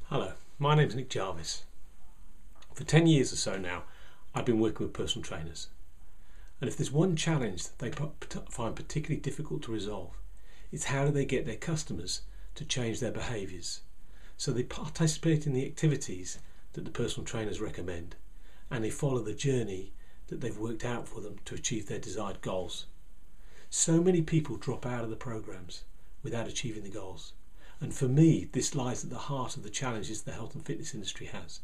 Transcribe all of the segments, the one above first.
Hello, my name's Nic Jarvis. For 10 years or so now, I've been working with personal trainers. And if there's one challenge that they find particularly difficult to resolve, it's how do they get their customers to change their behaviours. So they participate in the activities that the personal trainers recommend, and they follow the journey that they've worked out for them to achieve their desired goals. So many people drop out of the programs without achieving the goals. And for me, this lies at the heart of the challenges the health and fitness industry has.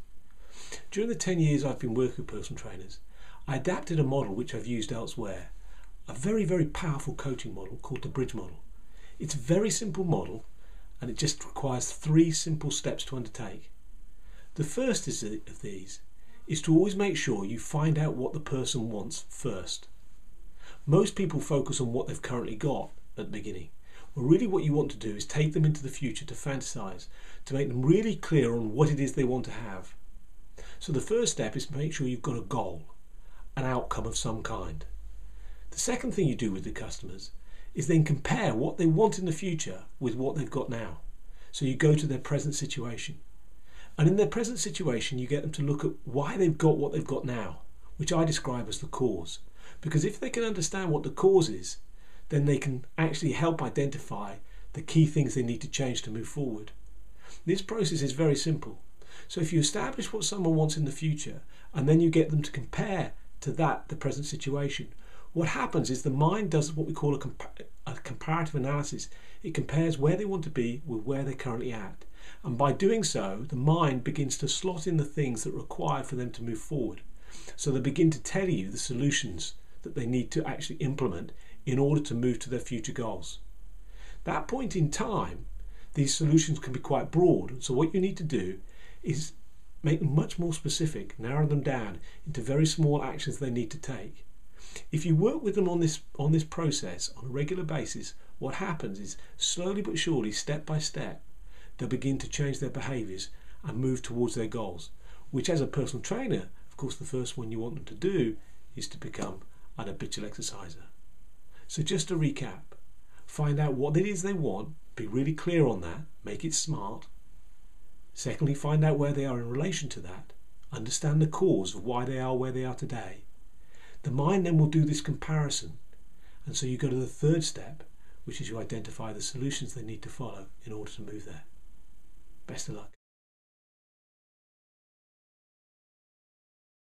During the 10 years I've been working with personal trainers, I adapted a model which I've used elsewhere, a very, very powerful coaching model called the bridge model. It's a very simple model, and it just requires 3 simple steps to undertake. The first of these is to always make sure you find out what the person wants first. Most people focus on what they've currently got at the beginning. Well, really what you want to do is take them into the future to fantasize, to make them really clear on what it is they want to have. So the first step is to make sure you've got a goal, an outcome of some kind. The second thing you do with the customers is then compare what they want in the future with what they've got now. So you go to their present situation. And in their present situation, you get them to look at why they've got what they've got now, which I describe as the cause. Because if they can understand what the cause is, then they can actually help identify the key things they need to change to move forward. This process is very simple. So if you establish what someone wants in the future, and then you get them to compare to that the present situation, what happens is the mind does what we call a comparative analysis. It compares where they want to be with where they're currently at. And by doing so, the mind begins to slot in the things that are required for them to move forward. So they begin to tell you the solutions that they need to actually implement in order to move to their future goals. That point in time, these solutions can be quite broad. So what you need to do is make them much more specific, narrow them down into very small actions they need to take. If you work with them on this process on a regular basis, what happens is slowly but surely, step by step, they'll begin to change their behaviours and move towards their goals, which as a personal trainer, of course, the first one you want them to do is to become an habitual exerciser. So just to recap, find out what it is they want, be really clear on that, make it smart. Secondly, find out where they are in relation to that, understand the cause of why they are where they are today. The mind then will do this comparison, and so you go to the third step, which is you identify the solutions they need to follow in order to move there. Best of luck.